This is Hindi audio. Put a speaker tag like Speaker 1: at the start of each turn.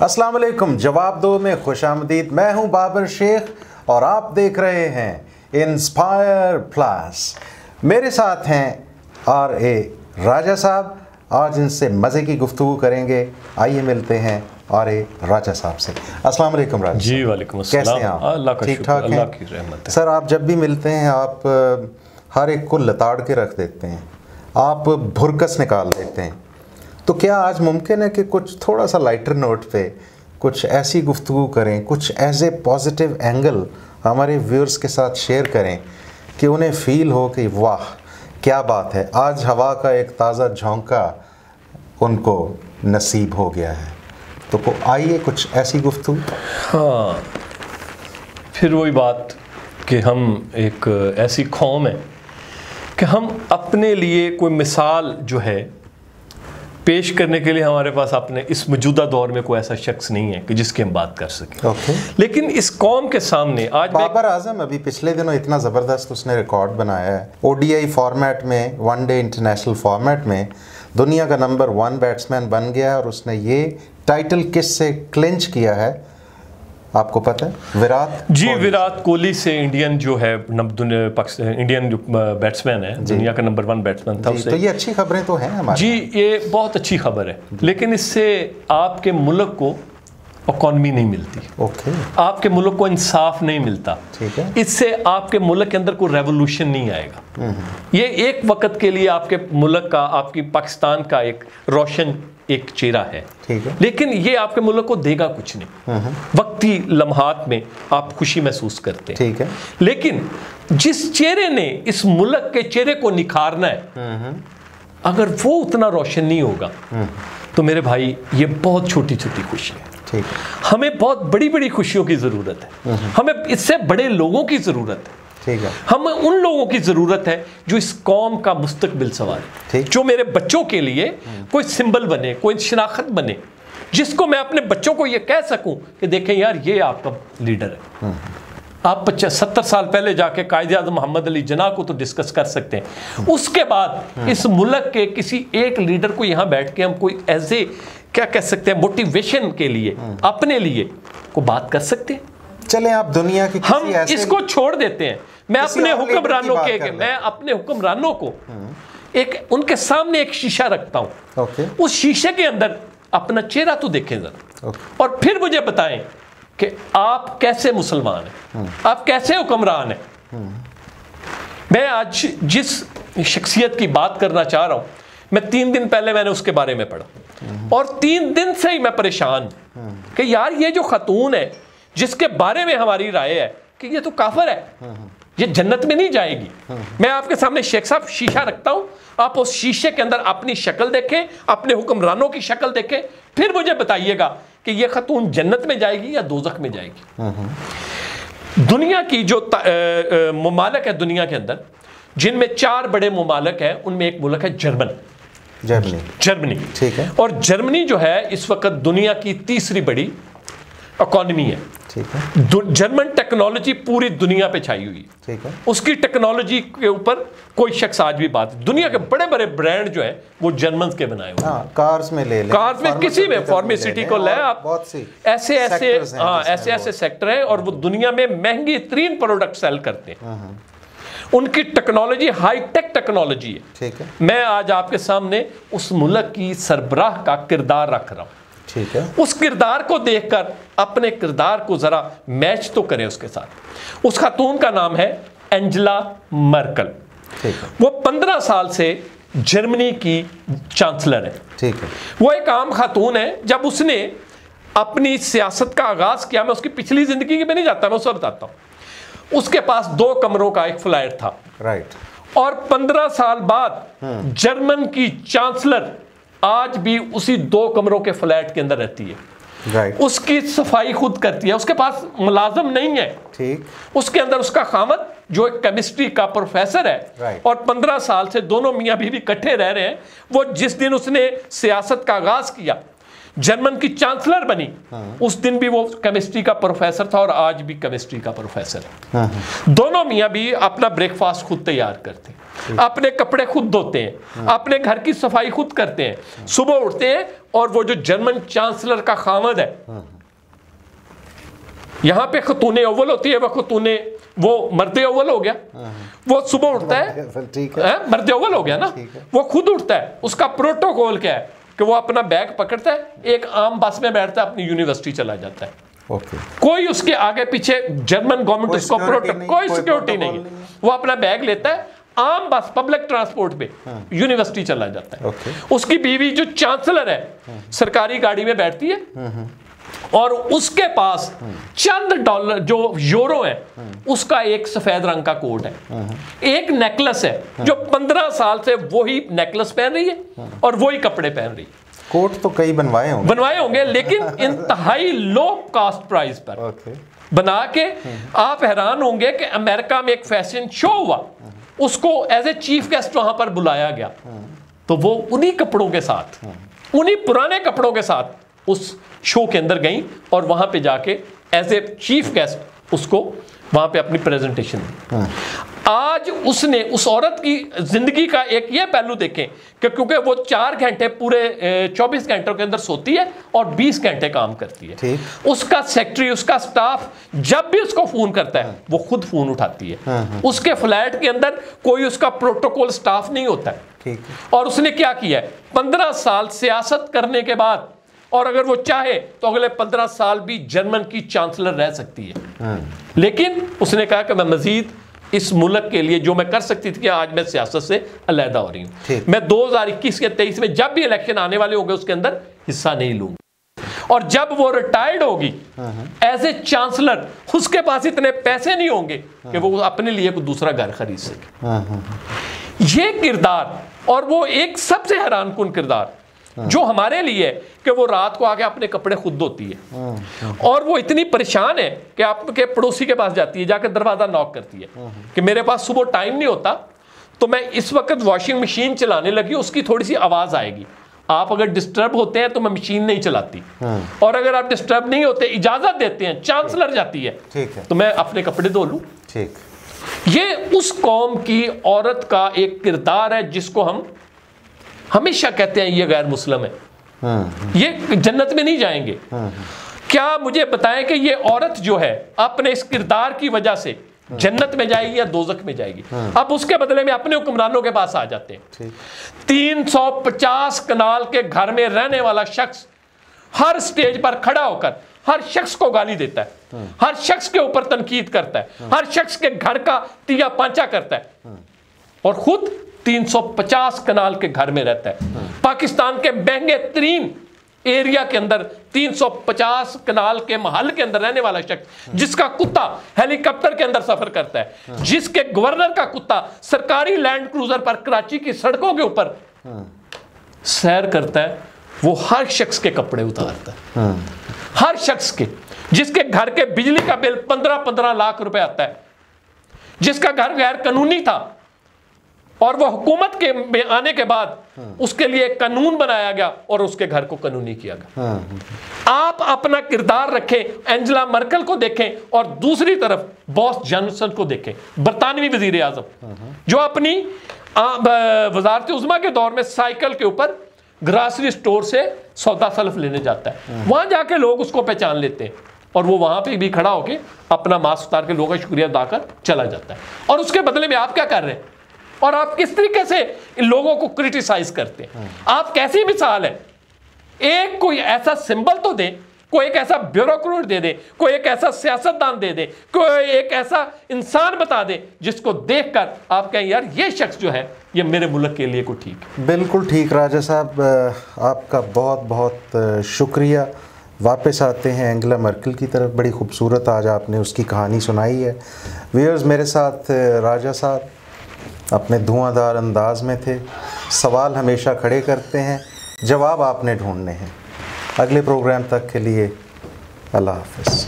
Speaker 1: अस्सलाम वालेकुम। जवाब दो में खुशामदीद। मैं हूं बाबर शेख और आप देख रहे हैं इंस्पायर प्लस। मेरे साथ हैं R.A. राजा साहब। आज इनसे मज़े की गुफ्तगू करेंगे। आइए मिलते हैं R.A. राजा साहब से। अस्सलाम वालेकुम राजा
Speaker 2: जी। वालेकुम अस्सलाम।
Speaker 1: कैसे हैं आप?
Speaker 2: अल्लाह का
Speaker 1: ठीक
Speaker 2: शुक्र,
Speaker 1: ठाक
Speaker 2: अल्लाह
Speaker 1: हैं?
Speaker 2: की रहमत है।
Speaker 1: सर, आप जब भी मिलते हैं आप हर एक को लताड़ के रख देते हैं, आप भुरकस निकाल देते हैं। तो क्या आज मुमकिन है कि कुछ थोड़ा सा लाइटर नोट पे कुछ ऐसी गुफ्तगू करें, कुछ एज ए पॉजिटिव एंगल हमारे व्यूअर्स के साथ शेयर करें कि उन्हें फील हो कि वाह क्या बात है, आज हवा का एक ताज़ा झोंका उनको नसीब हो गया है। तो आइए कुछ ऐसी गुफ्तगू।
Speaker 2: हाँ, फिर वही बात कि हम एक ऐसी कौम है कि हम अपने लिए कोई मिसाल जो है पेश करने के लिए हमारे पास अपने इस मौजूदा दौर में कोई ऐसा शख्स नहीं है कि जिसकी हम बात कर सकें। लेकिन इस कौम के सामने आज
Speaker 1: बाबर आजम अभी पिछले दिनों इतना ज़बरदस्त उसने रिकॉर्ड बनाया है। ODI फॉर्मेट में, वनडे इंटरनेशनल फॉर्मेट में दुनिया का नंबर 1 बैट्समैन बन गया है। और उसने ये टाइटल किस से क्लिंच किया है आपको पता है?
Speaker 2: विराट कोहली से। इंडियन जो है इंडियन जो बैट्समैन है, दुनिया का नंबर 1 बैट्समैन था उससे।
Speaker 1: तो ये अच्छी खबरें तो हैं हमारे।
Speaker 2: जी, ये बहुत अच्छी खबर है, लेकिन इससे आपके मुल्क को इकॉनमी नहीं मिलती।
Speaker 1: ओके।
Speaker 2: आपके मुल्क को इंसाफ नहीं मिलता।
Speaker 1: ठीक है।
Speaker 2: इससे आपके मुल्क के अंदर कोई रेवोल्यूशन नहीं आएगा। ये एक वक्त के लिए आपके मुल्क का, आपकी पाकिस्तान का एक रोशन एक चेहरा है।
Speaker 1: ठीक है।
Speaker 2: लेकिन ये आपके मुल्क को देगा कुछ नहीं। वक्ती लम्हात में आप खुशी महसूस करते हैं।
Speaker 1: ठीक है।
Speaker 2: लेकिन जिस चेहरे ने इस मुल्क के चेहरे को निखारना है, अगर वो उतना रोशन नहीं होगा तो मेरे भाई ये बहुत छोटी छोटी खुशी है।
Speaker 1: ठीक है।
Speaker 2: हमें बहुत बड़ी बड़ी खुशियों की जरूरत है। हमें इससे बड़े लोगों की जरूरत है।
Speaker 1: ठीक है।
Speaker 2: हमें उन लोगों की जरूरत है जो इस कौम का मुस्तकबिल संवारे, जो मेरे बच्चों के लिए कोई सिंबल बने, कोई शनाख्त बने, जिसको मैं अपने बच्चों को ये कह सकूं कि देखें यार ये आपका लीडर है। आप 70 साल पहले जाके कायद-ए-आज़म मोहम्मद अली जिन्ना को तो डिस्कस कर सकते हैं। उसके बाद इस मुल्क के किसी एक लीडर को यहाँ बैठ के हम कोई ऐसे क्या कह सकते हैं, मोटिवेशन के लिए, अपने लिए को बात कर सकते हैं।
Speaker 1: चलें आप दुनिया की
Speaker 2: हम इसको छोड़ देते हैं। मैं अपने हुक्मरानों को एक उनके सामने एक शीशा रखता हूं। उस शीशे के अंदर अपना चेहरा तो देखें जरा, और फिर मुझे बताएं कि आप कैसे मुसलमान हैं, आप कैसे हुक्मरान हैं। मैं आज जिस शख्सियत की बात करना चाह रहा हूं, मैं 3 दिन पहले मैंने उसके बारे में पढ़ा और 3 दिन से ही मैं परेशान कि यार ये जो खातून है जिसके बारे में हमारी राय है कि ये तो काफिर है, ये जन्नत में नहीं जाएगी। मैं आपके सामने शेख साहब शीशा रखता हूं, आप उस शीशे के अंदर अपनी शक्ल देखें, अपने हुक्मरानों की शक्ल देखें, फिर मुझे बताइएगा कि ये खातून जन्नत में जाएगी या दोज़ख में जाएगी। दुनिया की जो मुमालिक है दुनिया के अंदर, जिनमें 4 बड़े मुमालिक हैं, उनमें एक मुल्क है जर्मनी। ठीक है। और जर्मनी जो है इस वक्त दुनिया की 3री बड़ी इकॉनमी है।
Speaker 1: ठीक है।
Speaker 2: जर्मन टेक्नोलॉजी पूरी दुनिया पे छाई हुई है।
Speaker 1: ठीक है।
Speaker 2: उसकी टेक्नोलॉजी के ऊपर कोई शख्स आज भी बात, दुनिया के बड़े बड़े ब्रांड जो है वो जर्मन के बनाए हुए हैं।
Speaker 1: कार्स में ले लें,
Speaker 2: कार्स में किसी में, फार्मास्यूटिकल को ले आप, बहुत सी ऐसे सेक्टर हैं और वो दुनिया में महंगी तरीन प्रोडक्ट सेल करते हैं। उनकी टेक्नोलॉजी हाईटेक टेक्नोलॉजी है।
Speaker 1: ठीक है।
Speaker 2: मैं आज आपके सामने उस मुल्क की सरबराह का किरदार रख रहा हूं।
Speaker 1: ठीक है।
Speaker 2: उस किरदार को देखकर अपने किरदार को जरा मैच तो करें उसके साथ। उस खातून का नाम है एंजेला मर्केल।
Speaker 1: ठीक है।
Speaker 2: वो 15 साल से जर्मनी की चांसलर है।
Speaker 1: ठीक है।
Speaker 2: वो एक आम खातून है। जब उसने अपनी सियासत का आगाज किया, मैं उसकी पिछली जिंदगी की में नहीं जाता, मैं उसको बताता हूं। उसके पास 2 कमरों का एक फ्लैट था।
Speaker 1: राइट।
Speaker 2: और 15 साल बाद जर्मन की चांसलर आज भी उसी 2 कमरों के फ्लैट के अंदर रहती है।
Speaker 1: राइट।
Speaker 2: उसकी सफाई खुद करती है। उसके पास मुलाजिम नहीं है।
Speaker 1: ठीक।
Speaker 2: उसके अंदर उसका खामद जो एक केमिस्ट्री का प्रोफेसर है।
Speaker 1: राइट।
Speaker 2: और 15 साल से दोनों मियाँ बीवी इकट्ठे रह रहे हैं। वो जिस दिन उसने सियासत का आगाज किया, जर्मन की चांसलर बनी, उस दिन भी वो केमिस्ट्री का प्रोफेसर था और आज भी केमिस्ट्री का प्रोफेसर है। दोनों मियाँ भी अपना ब्रेकफास्ट खुद तैयार करते हैं, अपने कपड़े खुद धोते हैं, अपने घर की सफाई खुद करते हैं, सुबह उठते हैं और वो जो जर्मन चांसलर का खामद है, यहां पे खतूने अव्वल होती है, वो मर्द अव्वल हो गया, वो सुबह उठता है, मर्द अव्वल हो गया ना, वो खुद उठता है। उसका प्रोटोकॉल क्या है कि वो अपना बैग पकड़ता है, एक आम बस में बैठता है, अपनी यूनिवर्सिटी चला जाता है। कोई उसके आगे पीछे जर्मन गवर्नमेंट उसको कोई सिक्योरिटी नहीं है, वो अपना बैग लेता है, आम बस पब्लिक ट्रांसपोर्ट पे यूनिवर्सिटी चला जाता है। उसकी बीवी जो चांसलर है सरकारी गाड़ी में बैठती है और उसके पास चंद डॉलर जो यूरो है उसका एक सफेद रंग का कोट है, एक नेकलेस है जो 15 साल से वही नेकलेस पहन रही है और वही कपड़े पहन रही है।
Speaker 1: कोट तो कई बनवाए होंगे
Speaker 2: लेकिन इंतहाई लो कॉस्ट प्राइस पर बना के आप हैरान होंगे कि अमेरिका में एक फैशन शो हुआ, उसको एज ए चीफ गेस्ट वहां पर बुलाया गया, तो वो उन्हीं कपड़ों के साथ, उन्हीं पुराने कपड़ों के साथ उस शो के अंदर गई और वहां पे जाके एज ए चीफ गेस्ट उसको वहां पे अपनी प्रेजेंटेशन दी। आज उसने उस औरत की जिंदगी का एक ये पहलू देखें कि क्योंकि वो 4 घंटे पूरे 24 घंटों के अंदर सोती है और 20 घंटे काम करती है, उसका सेक्रेटरी, उसका स्टाफ जब भी उसको फोन करता है वो खुद फोन उठाती है। उसके फ्लैट के अंदर कोई उसका प्रोटोकॉल स्टाफ नहीं होता है। और उसने क्या किया है, 15 साल सियासत करने के बाद, और अगर वो चाहे तो अगले 15 साल भी जर्मन की चांसलर रह सकती है, लेकिन उसने कहा कि मैं मजीद इस मुल्क के लिए जो मैं कर सकती थी कि आज मैं सियासत से अलहदा हो रही हूं, मैं 2021 के 23 में जब भी इलेक्शन आने वाले होंगे उसके अंदर हिस्सा नहीं लूंगी। और जब वो रिटायर्ड होगी एज ए चांसलर, उसके पास इतने पैसे नहीं होंगे कि वो अपने लिए कोई दूसरा घर खरीद सके। ये किरदार, और वो एक सबसे हैरानकुन किरदार जो हमारे लिए कि वो रात को आके अपने कपड़े खुद धोती है और वो इतनी परेशान है कि आपके पड़ोसी के पास जाती है, जाकर दरवाजा नॉक करती है कि मेरे पास सुबह टाइम नहीं होता, तो मैं इस वक्त वॉशिंग मशीन चलाने लगी, उसकी थोड़ी सी आवाज आएगी, आप अगर डिस्टर्ब होते हैं तो मैं मशीन नहीं चलाती, और अगर आप डिस्टर्ब नहीं होते, इजाजत देते हैं, चांसलर जाती है, तो मैं अपने कपड़े धो लूं। ये उस कौम की औरत का एक किरदार है जिसको हम हमेशा कहते हैं ये गैर मुस्लिम है, ये जन्नत में नहीं जाएंगे। क्या मुझे बताएं कि ये औरत जो है अपने इस किरदार की वजह से जन्नत में जाएगी या दोजख में जाएगी? अब उसके बदले में अपने हुक्मरानों के पास आ जाते हैं। 350 कनाल के घर में रहने वाला शख्स हर स्टेज पर खड़ा होकर हर शख्स को गाली देता है, हर शख्स के ऊपर तनकीद करता है, हर शख्स के घर का तिया पांचा करता है, और खुद 350 कनाल के घर में रहता है। पाकिस्तान के महंगे तरीन एरिया के अंदर 350 कनाल के महल के अंदर रहने वाला शख्स, जिसका कुत्ता हेलीकॉप्टर के अंदर सफर करता है, जिसके गवर्नर का कुत्ता सरकारी लैंड क्रूजर पर कराची की सड़कों के ऊपर सैर करता है, वो हर शख्स के कपड़े उतारता है, हर शख्स के, जिसके घर के बिजली का बिल 15-15 लाख रुपए आता है, जिसका घर गैर कानूनी था और वो हुकूमत के में आने के बाद उसके लिए एक कानून बनाया गया और उसके घर को कानूनी किया गया। आप अपना किरदार रखें, एंजेला मर्केल को देखें और दूसरी तरफ बोरिस जॉनसन को देखें, बरतानवी वजीर आजम, जो अपनी वजारत उज़्मा के दौर में साइकिल के ऊपर ग्रासरी स्टोर से सौदा सल्फ लेने जाता है, वहां जाके लोग उसको पहचान लेते हैं और वो वहां पे भी खड़ा होकर अपना मास्क उतार के लोगों का शुक्रिया अदा कर चला जाता है। और उसके बदले में आप क्या कर रहे हैं और आप किस तरीके से इन लोगों को क्रिटिसाइज करते हैं? आप कैसी मिसाल है? एक कोई ऐसा सिंबल तो दे, कोई एक ऐसा ब्यूरोक्रेट दे दे, कोई एक ऐसा सियासतदान दे दे, कोई एक ऐसा इंसान बता दे जिसको देखकर आप कहें यार ये शख्स जो है ये मेरे मुल्क के लिए को ठीक है।
Speaker 1: बिल्कुल ठीक राजा साहब, आपका बहुत बहुत शुक्रिया। वापस आते हैं एंजेला मर्केल की तरफ। बड़ी खूबसूरत आज आपने उसकी कहानी सुनाई है। व्यूअर्स, मेरे साथ राजा साहब अपने धुआंधार अंदाज में थे, सवाल हमेशा खड़े करते हैं, जवाब आपने ढूंढने हैं। अगले प्रोग्राम तक के लिए अल्लाह हाफ़िज़।